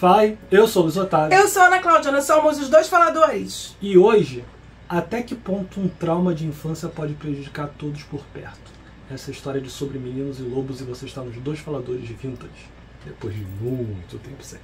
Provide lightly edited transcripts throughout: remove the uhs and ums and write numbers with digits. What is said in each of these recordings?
Fai, eu sou o Luiz Otávio. Eu sou a Ana Cláudia, nós somos os dois faladores. E hoje, até que ponto um trauma de infância pode prejudicar todos por perto? Essa história de Sobre Meninos e Lobos, e você está nos dois faladores de vintage, depois de muito tempo sem.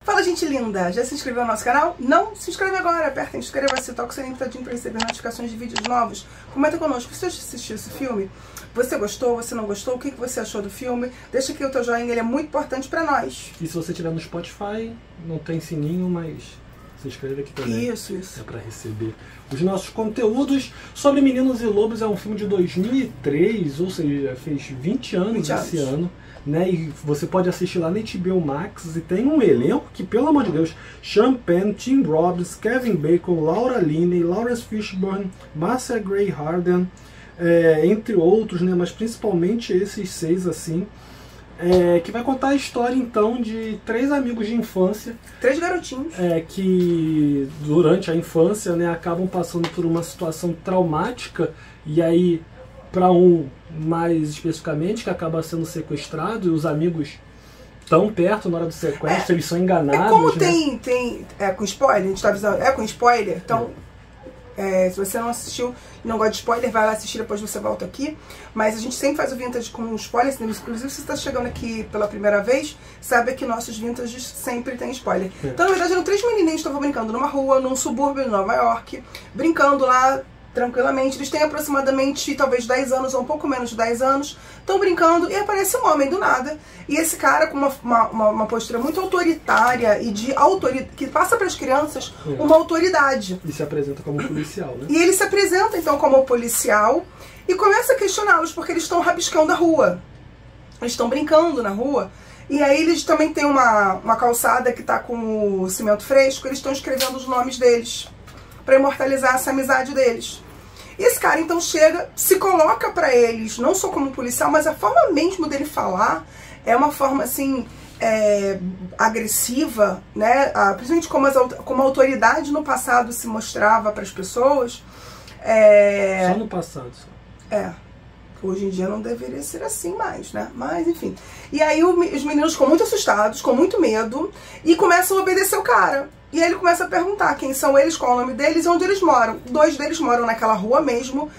Fala, gente linda! Já se inscreveu no nosso canal? Não? Se inscreve agora, aperta inscreva-se, toca o sininho para receber notificações de vídeos novos. Comenta conosco se você assistiu esse filme. Você gostou, você não gostou? O que você achou do filme? Deixa aqui o teu joinha, ele é muito importante para nós. E se você estiver no Spotify, não tem sininho, mas se inscreve aqui também. Isso. É para receber os nossos conteúdos. Sobre Meninos e Lobos é um filme de 2003, ou seja, fez 20 anos esse ano. Né? E você pode assistir lá na HBO Max, e tem um elenco que, pelo amor de Deus, Sean Penn, Tim Robbins, Kevin Bacon, Laura Linney, Lawrence Fishburne, Marcia Gray Harden, entre outros, né? Mas principalmente esses seis, assim, que vai contar a história, então, de três amigos de infância. Três garotinhos. Que durante a infância, né, acabam passando por uma situação traumática, e aí, para um mais especificamente, que acaba sendo sequestrado, e os amigos tão perto na hora do sequestro, eles são enganados. Como né? tem com spoiler, a gente tá avisando, com spoiler, então se você não assistiu e não gosta de spoiler, vai lá assistir, depois você volta aqui. Mas a gente sempre faz o vintage com spoilers, inclusive se você está chegando aqui pela primeira vez, saiba que nossos vintages sempre tem spoiler. Então, na verdade, eram três menininhos que estavam brincando numa rua, num subúrbio de Nova York, brincando lá tranquilamente. Eles têm aproximadamente talvez 10 anos ou um pouco menos de 10 anos, estão brincando e aparece um homem do nada, e esse cara com uma postura muito autoritária e de autoridade, que passa para as crianças uma autoridade. E se apresenta como policial, né? E ele se apresenta então como policial e começa a questioná-los porque eles estão rabiscando a rua, eles estão brincando na rua. E aí eles também têm uma calçada que está com o cimento fresco, eles estão escrevendo os nomes deles para imortalizar essa amizade deles. E esse cara então chega, se coloca para eles, não só como policial, mas a forma mesmo dele falar é uma forma assim, agressiva, né? Principalmente como a autoridade no passado se mostrava para as pessoas. Só no passado. Hoje em dia não deveria ser assim mais, né? Mas enfim. E aí os meninos ficam muito assustados, com muito medo, e começam a obedecer o cara. E aí ele começa a perguntar quem são eles, qual é o nome deles e onde eles moram. Dois deles moram naquela rua mesmo,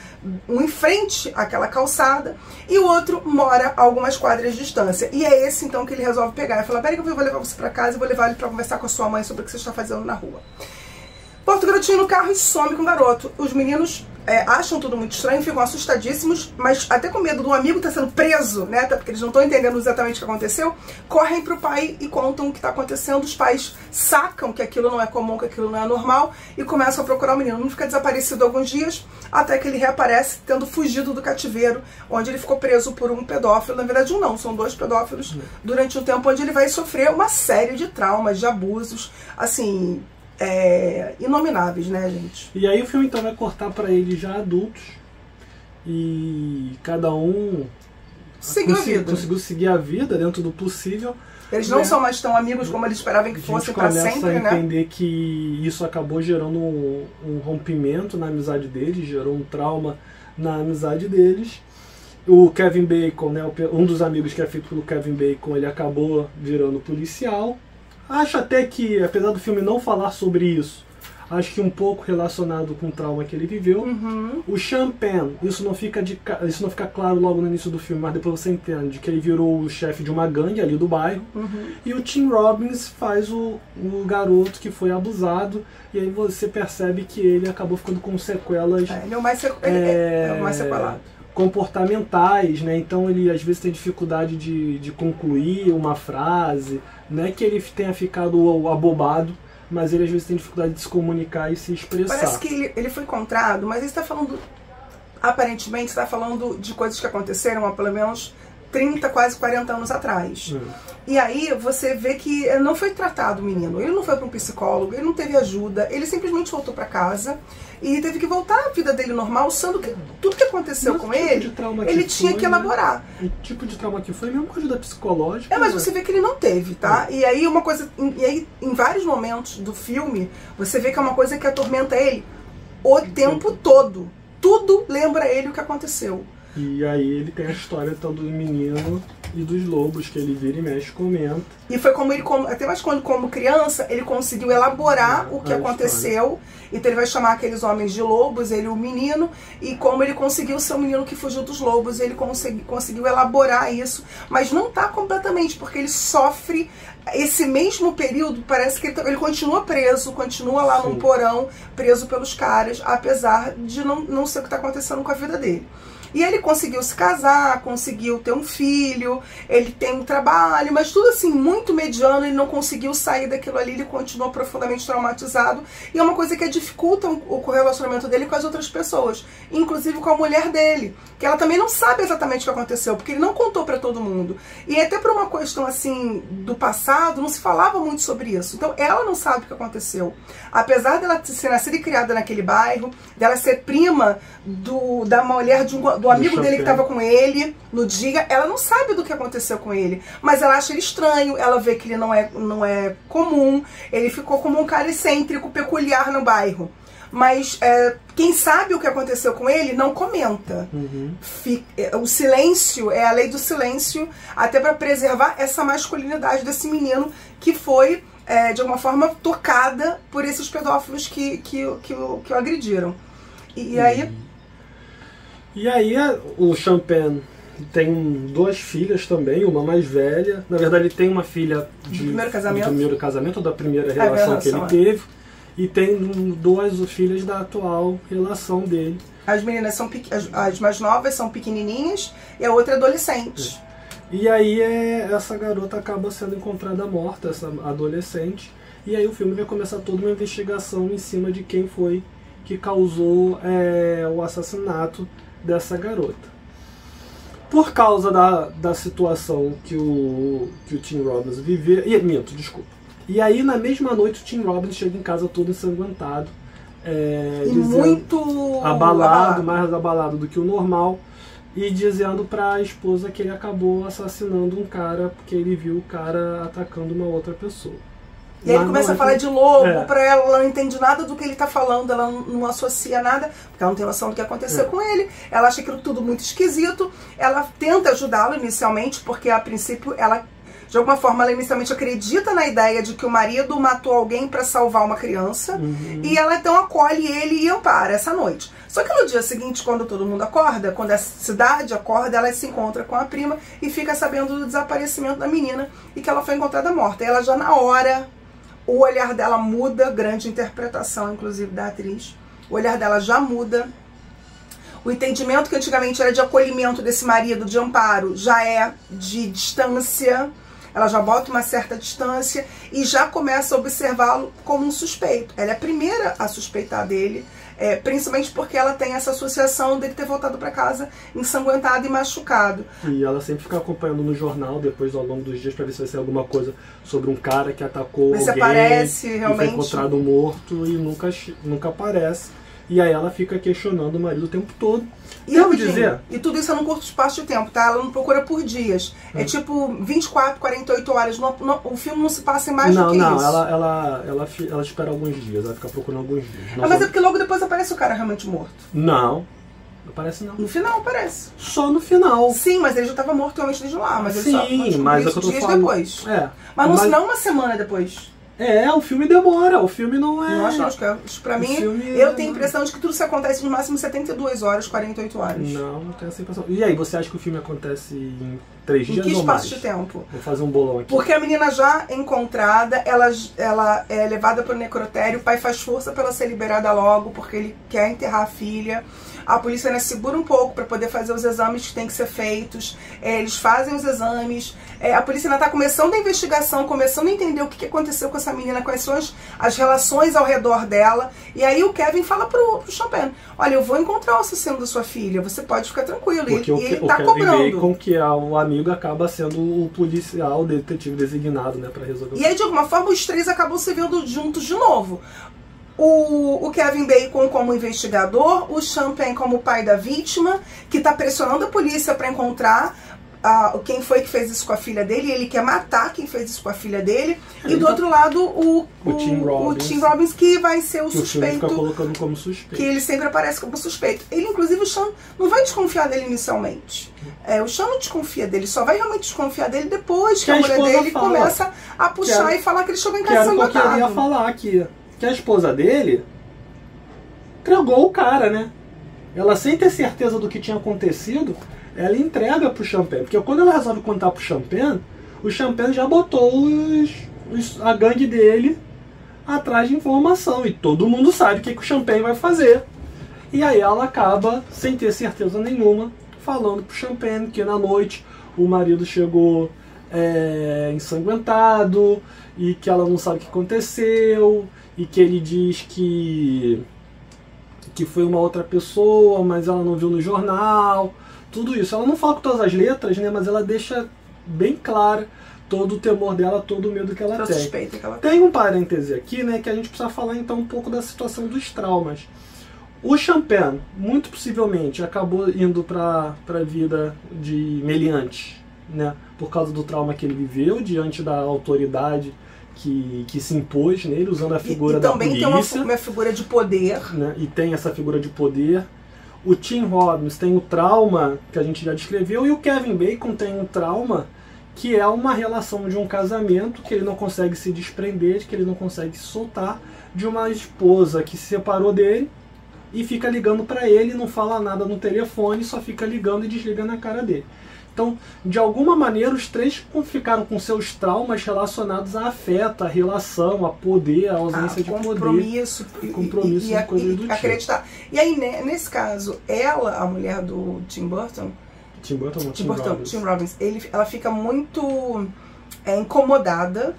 um em frente àquela calçada, e o outro mora a algumas quadras de distância. E é esse então que ele resolve pegar. Ele fala: peraí que eu vou levar você pra casa e vou levar ele pra conversar com a sua mãe sobre o que você está fazendo na rua. Bota o garotinho no carro e some com o garoto. Os meninos acham tudo muito estranho, ficam assustadíssimos, mas até com medo do amigo estar sendo preso, né? Até porque eles não estão entendendo exatamente o que aconteceu. Correm pro pai e contam o que está acontecendo. Os pais sacam que aquilo não é comum, que aquilo não é normal, e começam a procurar o menino. Não fica desaparecido alguns dias, até que ele reaparece tendo fugido do cativeiro, onde ele ficou preso por um pedófilo. Na verdade, não, são dois pedófilos, durante um tempo onde ele vai sofrer uma série de traumas, de abusos, assim, inomináveis, né, gente? E aí o filme então vai cortar para eles já adultos, e cada um conseguiu seguir a vida dentro do possível. Eles não são mais tão amigos como eles esperavam que fossem para sempre, né? A gente começa a entender que isso acabou gerando um rompimento na amizade deles, gerou um trauma na amizade deles. O Kevin Bacon, né, um dos amigos que é feito pelo Kevin Bacon, ele acabou virando policial. Acho até que, apesar do filme não falar sobre isso, acho que um pouco relacionado com o trauma que ele viveu. O Sean Penn, isso não fica claro logo no início do filme, mas depois você entende que ele virou o chefe de uma gangue ali do bairro. E o Tim Robbins faz o garoto que foi abusado, e aí você percebe que ele acabou ficando com sequelas. Ele é o mais sequelado. Comportamentais, né? Então ele às vezes tem dificuldade de concluir uma frase, não é que ele tenha ficado abobado, mas ele às vezes tem dificuldade de se comunicar e se expressar. Parece que ele foi encontrado, mas ele está falando, aparentemente está falando de coisas que aconteceram há pelo menos 30, quase 40 anos atrás. E aí você vê que não foi tratado o menino, ele não foi para um psicólogo, ele não teve ajuda, ele simplesmente voltou para casa e teve que voltar à vida dele normal, sendo que tudo que aconteceu com ele, ele tinha que elaborar. O tipo de trauma que foi mesmo com ajuda psicológica. Mas você vê que ele não teve, tá? E aí uma coisa, em vários momentos do filme, você vê que é uma coisa que atormenta ele o tempo todo. tudo lembra ele o que aconteceu. E aí ele tem a história então do menino e dos lobos, que ele vira e mexe, comenta. E foi como ele, até mais quando como criança, ele conseguiu elaborar o que aconteceu. Então ele vai chamar aqueles homens de lobos, ele o menino, e como ele conseguiu ser o menino que fugiu dos lobos, ele conseguiu elaborar isso, mas não tá completamente, porque ele sofre esse mesmo período, parece que ele continua preso, continua lá num porão, preso pelos caras, apesar de não ser o que tá acontecendo com a vida dele. E ele conseguiu se casar, conseguiu ter um filho, ele tem um trabalho, mas tudo assim, muito mediano, ele não conseguiu sair daquilo ali, ele continuou profundamente traumatizado. E é uma coisa que dificulta o relacionamento dele com as outras pessoas, inclusive com a mulher dele, que ela também não sabe exatamente o que aconteceu, porque ele não contou pra todo mundo. E até por uma questão assim, do passado, não se falava muito sobre isso. Então ela não sabe o que aconteceu. Apesar dela ser nascida e criada naquele bairro, dela ser prima da mulher do amigo dele que estava com ele no dia, ela não sabe do que aconteceu com ele, mas ela acha ele estranho, ela vê que ele não é comum, ele ficou como um cara excêntrico, peculiar no bairro. Mas quem sabe o que aconteceu com ele não comenta. O silêncio é a lei do silêncio, até para preservar essa masculinidade desse menino que foi, de alguma forma, tocada por esses pedófilos que o agrediram. E aí o Champagne tem duas filhas também, uma mais velha. Na verdade, ele tem uma filha do primeiro casamento, da primeira relação que ele teve. E tem duas filhas da atual relação dele. As meninas as mais novas são pequenininhas e a outra é adolescente. E aí essa garota acaba sendo encontrada morta, essa adolescente. E aí o filme vai começar toda uma investigação em cima de quem foi que causou o assassinato dessa garota. Por causa da situação que o Tim Robbins viveu... E aí, na mesma noite, o Tim Robbins chega em casa todo ensanguentado. Muito abalado, mais abalado do que o normal. E dizendo pra esposa que ele acabou assassinando um cara porque ele viu o cara atacando uma outra pessoa. E aí ele começa a falar de lobo, pra ela não entende nada do que ele tá falando, ela não associa nada, porque ela não tem noção do que aconteceu com ele, ela acha aquilo tudo muito esquisito, ela tenta ajudá-lo inicialmente, porque a princípio ela, de alguma forma, ela inicialmente acredita na ideia de que o marido matou alguém pra salvar uma criança, e ela então acolhe ele e ampara essa noite. Só que no dia seguinte, quando todo mundo acorda, quando a cidade acorda, ela se encontra com a prima e fica sabendo do desaparecimento da menina e que ela foi encontrada morta. E ela já na hora... O olhar dela muda, grande interpretação, inclusive, da atriz. O olhar dela já muda. O entendimento que antigamente era de acolhimento desse marido, de amparo, já é de distância. Ela já bota uma certa distância e já começa a observá-lo como um suspeito. Ela é a primeira a suspeitar dele, principalmente porque ela tem essa associação dele ter voltado para casa ensanguentado e machucado. E ela sempre fica acompanhando no jornal, depois ao longo dos dias, para ver se vai ser alguma coisa sobre um cara que atacou alguém, aparece, realmente. E foi encontrado morto, e nunca aparece. E aí ela fica questionando o marido o tempo todo. E tudo isso é num curto espaço de tempo, tá? Ela não procura por dias. É tipo 24, 48 horas. O filme não se passa em mais do que isso. Ela espera alguns dias, ela fica procurando alguns dias. Mas é porque logo depois aparece o cara realmente morto. Não aparece não. No final aparece. Só no final. Sim, mas ele já estava morto realmente desde lá. Mas sim, ele só mas é que eu tô dias falando. Depois. Mas não uma semana depois. O filme demora, o filme não é... Não acho não, pra mim, eu tenho a impressão de que tudo isso acontece no máximo 72 horas, 48 horas. Não tenho essa impressão. E aí, você acha que o filme acontece em 3 dias ou mais? Em que espaço de tempo? Vou fazer um bolão aqui. Porque a menina já encontrada, ela é levada para o necrotério, o pai faz força para ela ser liberada logo, porque ele quer enterrar a filha. A polícia, né, segura um pouco para poder fazer os exames que têm que ser feitos. Eles fazem os exames. A polícia ainda está começando a investigação, começando a entender o que aconteceu com essa menina, quais são as relações ao redor dela. E aí o Kevin fala pro Champagne: olha, eu vou encontrar o assassino da sua filha, você pode ficar tranquilo. Porque ele tá cobrando. Bacon, que é o amigo, acaba sendo o policial, o detetive designado, né, para resolver. E aí, de alguma forma, os três acabam se vendo juntos de novo. O Kevin Bacon como investigador, o Champagne como pai da vítima, que está pressionando a polícia para encontrar quem foi que fez isso com a filha dele, e ele quer matar quem fez isso com a filha dele. E do outro lado, o Tim Robbins, que vai ser o suspeito. Fica colocando como suspeito. Que ele sempre aparece como suspeito. Ele, inclusive, o Sean não vai desconfiar dele inicialmente. O Sean não desconfia dele, só vai realmente desconfiar dele depois que a mulher dele começa a puxar e falar que ele chegou em casa sangrado. Que eu queria falar aqui, que a esposa dele entregou o cara, né? Ela, sem ter certeza do que tinha acontecido, ela entrega pro Champagne. Porque quando ela resolve contar pro Champagne, o Champagne já botou a gangue dele atrás de informação. E todo mundo sabe o que o Champagne vai fazer. E aí ela acaba, sem ter certeza nenhuma, falando pro Champagne que na noite o marido chegou ensanguentado e que ela não sabe o que aconteceu e que ele diz que foi uma outra pessoa, mas ela não viu no jornal. Tudo isso. Ela não fala com todas as letras, né? Mas ela deixa bem claro todo o temor dela, todo o medo que ela tem. Suspeita que ela tem um parêntese aqui, né? Que a gente precisa falar então um pouco da situação dos traumas. O Champagne, muito possivelmente, acabou indo para a vida de meliante, né? Por causa do trauma que ele viveu diante da autoridade que se impôs nele, usando a figura da polícia. E também tem uma figura de poder. Né? E tem essa figura de poder. O Tim Robbins tem o trauma que a gente já descreveu, e o Kevin Bacon tem um trauma que é uma relação de um casamento que ele não consegue se desprender, que ele não consegue se soltar, de uma esposa que se separou dele e fica ligando para ele, não fala nada no telefone, só fica ligando e desligando a cara dele. Então, de alguma maneira, os três ficaram com seus traumas relacionados a afeto, a relação, a poder, a ausência de poder. Compromisso e coisas do tipo. Acreditar. E aí, nesse caso, ela, a mulher do Tim Burton, Tim Robbins, ela fica muito incomodada.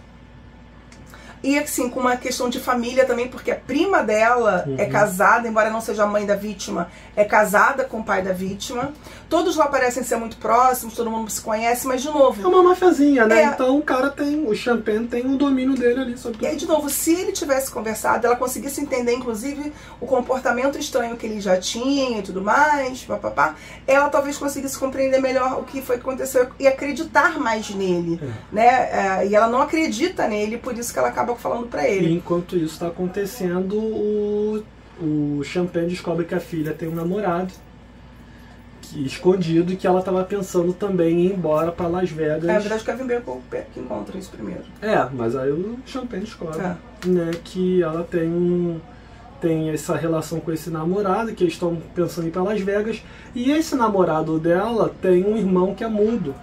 E assim, com uma questão de família também, porque a prima dela é casada, embora não seja a mãe da vítima, é casada com o pai da vítima. Todos lá parecem ser muito próximos, todo mundo se conhece, mas de novo... É uma mafiazinha, né? Então o cara tem, o Champagne tem o domínio dele ali sobre tudo. E aí, de novo, se ele tivesse conversado, ela conseguisse entender, inclusive, o comportamento estranho que ele já tinha e tudo mais, papapá, ela talvez conseguisse compreender melhor o que foi que aconteceu e acreditar mais nele, né? E ela não acredita nele, por isso que ela acaba falando pra ele. E enquanto isso está acontecendo, o Champagne descobre que a filha tem um namorado escondido, e que ela estava pensando também em ir embora para Las Vegas. Na verdade, o Kevin Bacon que encontra isso primeiro. Mas aí o Champagne descobre né, que ela tem essa relação com esse namorado, que eles estão pensando em ir para Las Vegas, e esse namorado dela tem um irmão que é mudo.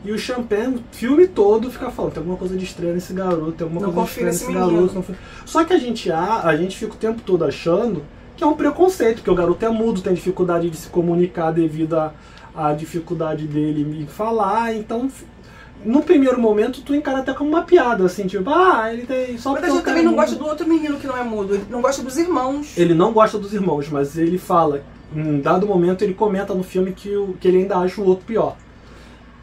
E o Champagne, o filme todo, fica falando, tem alguma coisa de estranho nesse garoto, tem alguma coisa de estranha nesse garoto. Só que a gente fica o tempo todo achando que é um preconceito, porque o garoto é mudo, tem dificuldade de se comunicar devido à dificuldade dele em falar. Então, no primeiro momento, tu encara até como uma piada, assim, tipo, ele tem... Mas a gente também não gosta do outro menino que não é mudo, ele não gosta dos irmãos. Ele não gosta dos irmãos, mas ele fala, em dado momento, ele comenta no filme que ele ainda acha o outro pior.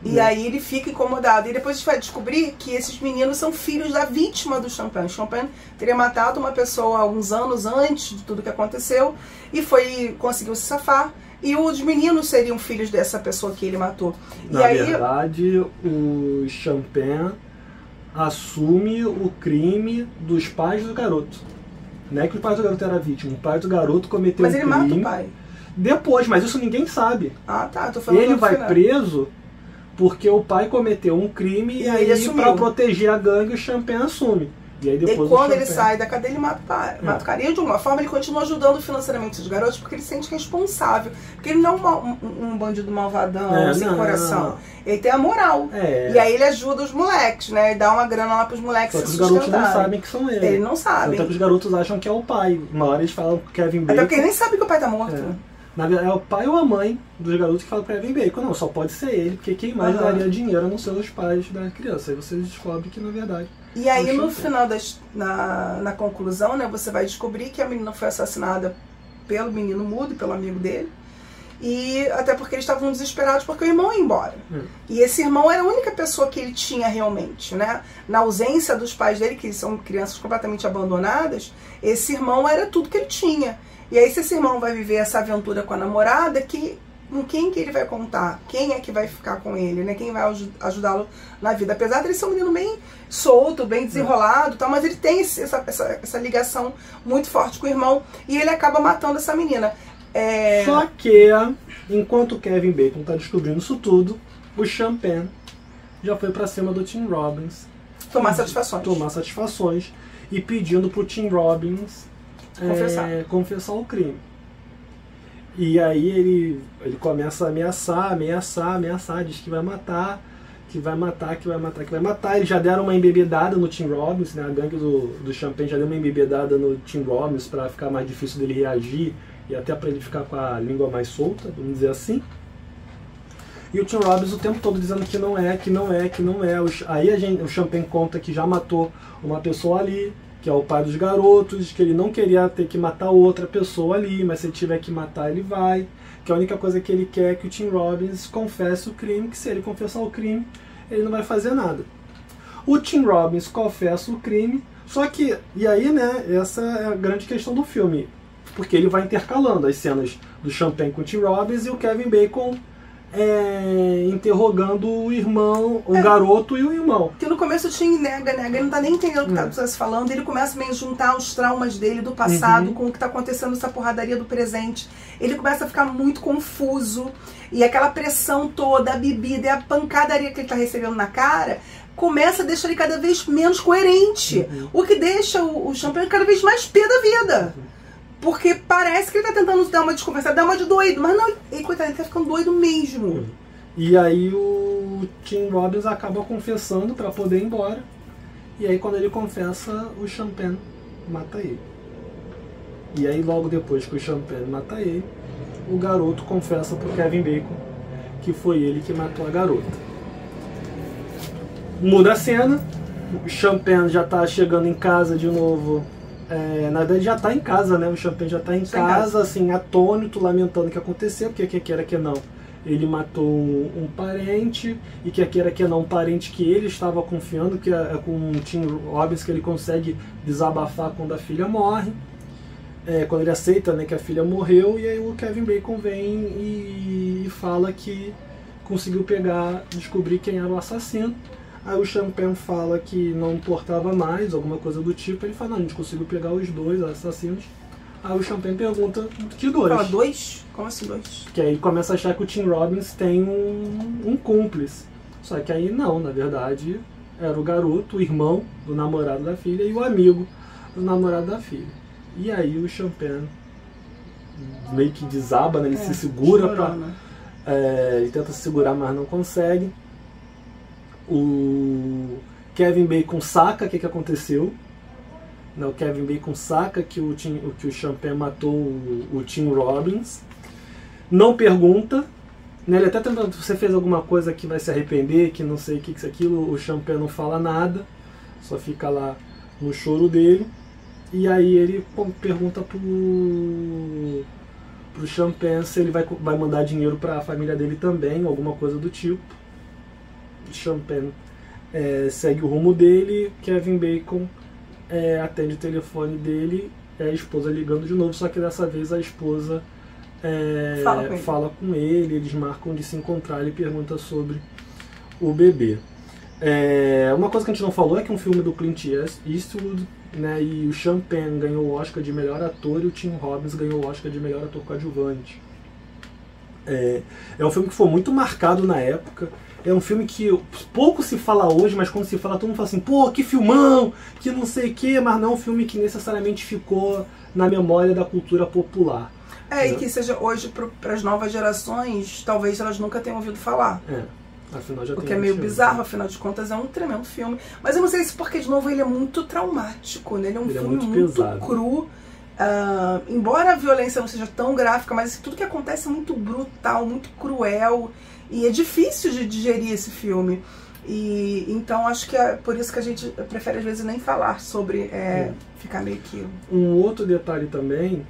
E aí ele fica incomodado. E depois a gente vai descobrir que esses meninos são filhos da vítima do Champagne. Champagne teria matado uma pessoa alguns anos antes de tudo que aconteceu e conseguiu se safar. E os meninos seriam filhos dessa pessoa que ele matou. Na verdade, o Champagne assume o crime dos pais do garoto. Não é que o pai do garoto era vítima, o pai do garoto cometeu um crime. Mas ele mata o pai. Depois, mas isso ninguém sabe. Tô falando. Ele vai preso porque o pai cometeu um crime e aí, para proteger a gangue, o Champagne assume. E aí depois quando ele sai da cadeia, ele mata o cara. E de alguma forma ele continua ajudando financeiramente os garotos, porque ele se sente responsável. Porque ele não é um bandido malvadão, sem coração. Ele tem a moral. E aí ele ajuda os moleques, né? E dá uma grana lá pros moleques se sustentarem. Os garotos não sabem que são ele. Eles não sabem. Até que os garotos acham que é o pai. Uma hora eles falam que o Kevin Bacon... Até porque ele nem sabe que o pai tá morto. Na verdade, é o pai ou a mãe dos garotos que falam pra Kevin Bacon. Não, só pode ser ele, porque quem mais daria dinheiro a não ser os pais da criança. Aí você descobre que, na verdade... E aí, no final, na conclusão, né, você vai descobrir que a menina foi assassinada pelo menino mudo, pelo amigo dele. E até porque eles estavam desesperados porque o irmão ia embora. E esse irmão era a única pessoa que ele tinha realmente, né? Na ausência dos pais dele, que são crianças completamente abandonadas, esse irmão era tudo que ele tinha. E aí, se esse irmão vai viver essa aventura com a namorada, que com quem que ele vai contar? Quem é que vai ficar com ele, né? Quem vai ajudá-lo na vida? Apesar de ele ser um menino bem solto, bem desenrolado, tal, mas ele tem essa ligação muito forte com o irmão e ele acaba matando essa menina. Só que, enquanto o Kevin Bacon tá descobrindo isso tudo, o Sean Penn já foi pra cima do Tim Robbins tomar satisfações e pedindo pro Tim Robbins confessar o crime. E aí ele começa a ameaçar, diz que vai matar. Eles já deram uma embebedada no Tim Robbins, né? A gangue do Sean Penn já deu uma embebedada no Tim Robbins para ficar mais difícil dele reagir e até para ele ficar com a língua mais solta, vamos dizer assim. E o Tim Robbins o tempo todo dizendo que não é. Aí o Sean Penn conta que já matou uma pessoa ali, que é o pai dos garotos, que ele não queria ter que matar outra pessoa ali, mas se ele tiver que matar, ele vai. Que a única coisa que ele quer é que o Tim Robbins confesse o crime, que se ele confessar o crime, ele não vai fazer nada. O Tim Robbins confessa o crime, só que, e aí, né, essa é a grande questão do filme, porque ele vai intercalando as cenas do Sean Penn com o Tim Robbins e o Kevin Bacon interrogando o irmão, o garoto e o irmão. Que no começo o Tim nega, ele não tá nem entendendo o que tá se falando, ele começa meio a juntar os traumas dele do passado com o que tá acontecendo nessa porradaria do presente. Ele começa a ficar muito confuso e aquela pressão toda, a bebida e a pancadaria que ele tá recebendo na cara começa a deixar ele cada vez menos coerente, o que deixa o Sean Penn cada vez mais pé da vida. Porque parece que ele tá tentando dar uma desconversada, dar uma de doido, mas não, ele, coitado, ele tá ficando doido mesmo. E aí o Tim Robbins acaba confessando pra poder ir embora. E aí quando ele confessa, o Sean Penn mata ele. E aí logo depois que o Sean Penn mata ele, o garoto confessa pro Kevin Bacon que foi ele que matou a garota. Muda a cena, o Sean Penn já tá chegando em casa de novo. Na verdade já está em casa, né? O Sean Penn já está em casa, assim, atônito, lamentando o que aconteceu, porque quer queira que não, ele matou um parente, e quer queira que não, um parente que ele estava confiando, que é com o Tim Robbins que ele consegue desabafar quando a filha morre, quando ele aceita, né, que a filha morreu, e aí o Kevin Bacon vem e fala que conseguiu descobrir quem era o assassino. Aí o Sean Penn fala que não importava mais, alguma coisa do tipo. Ele fala, não, a gente conseguiu pegar os dois assassinos. Aí o Sean Penn pergunta, que dois? Fala, dois? Como assim dois? Que aí ele começa a achar que o Tim Robbins tem um cúmplice. Só que aí não, na verdade, era o garoto, o irmão do namorado da filha e o amigo do namorado da filha. E aí o Sean Penn meio que desaba, né? Ele se segura ele tenta se segurar, mas não consegue. O Kevin Bacon saca o que aconteceu. O Kevin Bacon saca que o Sean Penn matou o Tim Robbins. Não pergunta. Ele até tenta, você fez alguma coisa que vai se arrepender, que não sei o que isso aquilo. O Sean Penn não fala nada, só fica lá no choro dele. E aí ele pergunta pro Sean Penn se ele vai mandar dinheiro para a família dele também, alguma coisa do tipo. Sean Penn segue o rumo dele, Kevin Bacon atende o telefone dele, a esposa ligando de novo, só que dessa vez a esposa fala com ele, eles marcam de se encontrar, ele pergunta sobre o bebê. Uma coisa que a gente não falou é que um filme do Clint Eastwood, né, e o Sean Penn ganhou o Oscar de melhor ator e o Tim Robbins ganhou o Oscar de melhor ator coadjuvante. É um filme que foi muito marcado na época. É um filme que pouco se fala hoje, mas quando se fala, todo mundo fala assim, pô, que filmão, que não sei o que, mas não é um filme que necessariamente ficou na memória da cultura popular. E que seja hoje para as novas gerações, talvez elas nunca tenham ouvido falar. Afinal já o que é meio bizarro, afinal de contas é um tremendo filme. Mas eu não sei se porque, de novo, ele é muito traumático, né? Ele é um filme muito cru. Embora a violência não seja tão gráfica, mas tudo que acontece é muito brutal, muito cruel. E é difícil de digerir esse filme. E então acho que é por isso que a gente prefere às vezes nem falar sobre, ficar meio que... Um outro detalhe também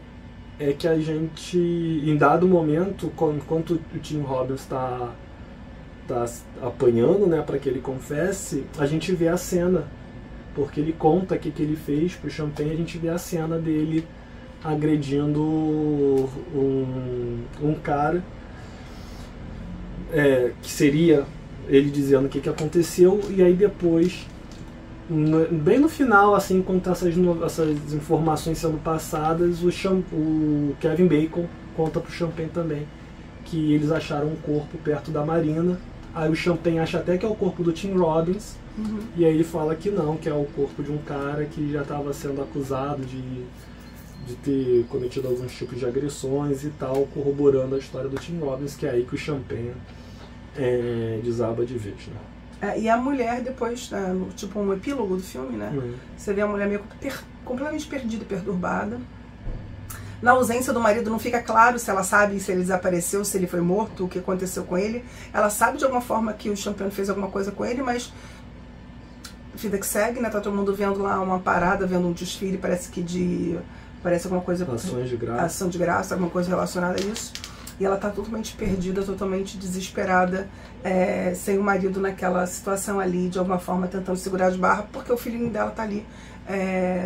é que a gente, em dado momento, enquanto o Tim Robbins está apanhando, né, para que ele confesse, a gente vê a cena, porque ele conta o que ele fez pro Sean Penn, a gente vê a cena dele agredindo um cara. que seria ele dizendo o que aconteceu, e aí depois, bem no final, assim, quando essas informações sendo passadas, o Kevin Bacon conta pro Champagne também que eles acharam um corpo perto da Marina. Aí o Champagne acha até que é o corpo do Tim Robbins, e aí ele fala que não, que é o corpo de um cara que já estava sendo acusado de ter cometido alguns tipos de agressões e tal, corroborando a história do Tim Robbins, que é aí que o Champagne desaba de vez, né? E a mulher depois, tipo um epílogo do filme, né? Você vê a mulher meio completamente perdida, perturbada. Na ausência do marido não fica claro se ela sabe se ele desapareceu, se ele foi morto, o que aconteceu com ele. Ela sabe de alguma forma que o Champagne fez alguma coisa com ele, mas vida que segue, né? Tá todo mundo vendo lá uma parada, vendo um desfile, parece alguma coisa... Ação de graça, alguma coisa relacionada a isso. E ela tá totalmente perdida, totalmente desesperada, sem o marido naquela situação ali, de alguma forma tentando segurar as barras, porque o filhinho dela tá ali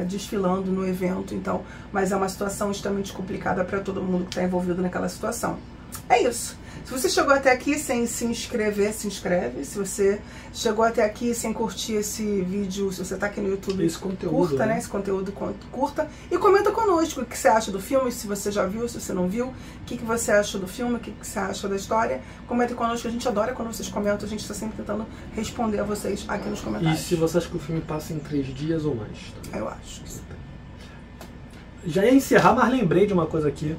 desfilando no evento, então, mas é uma situação extremamente complicada para todo mundo que está envolvido naquela situação. É isso. Se você chegou até aqui sem se inscrever, se inscreve. Se você chegou até aqui sem curtir esse vídeo, se você está aqui no YouTube, esse conteúdo, curta, né? Esse conteúdo, curta. E comenta conosco o que você acha do filme, se você já viu, se você não viu, o que você acha do filme, o que você acha da história. Comenta conosco, a gente adora quando vocês comentam, a gente está sempre tentando responder a vocês aqui nos comentários. E se você acha que o filme passa em 3 dias ou mais? Tá? Eu acho que sim. Já ia encerrar, mas lembrei de uma coisa aqui.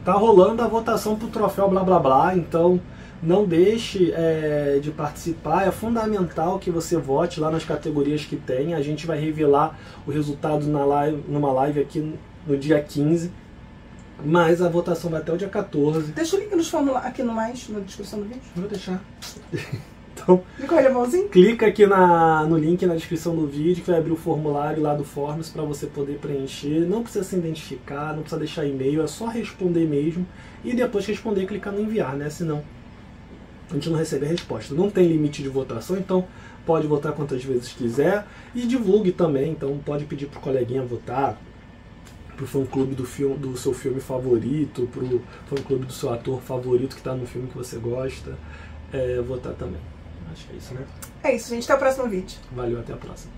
Tá rolando a votação pro troféu blá blá blá, então não deixe de participar. É fundamental que você vote lá nas categorias que tem. A gente vai revelar o resultado numa live aqui no dia 15, mas a votação vai até o dia 14. Deixa o link nos formulários aqui na descrição do vídeo. Vou deixar. Então, clica aqui no link na descrição do vídeo, que vai abrir o formulário lá do Forms para você poder preencher. Não precisa se identificar, não precisa deixar e-mail, é só responder mesmo. E depois que responder, clicar no enviar, né? Senão a gente não recebe a resposta. Não tem limite de votação, então pode votar quantas vezes quiser. E divulgue também, então pode pedir pro coleguinha votar, pro fã-clube do seu filme favorito, pro fã-clube do seu ator favorito que está no filme que você gosta, votar também. Acho que é isso, né? É isso, gente. Até o próximo vídeo. Valeu, até a próxima.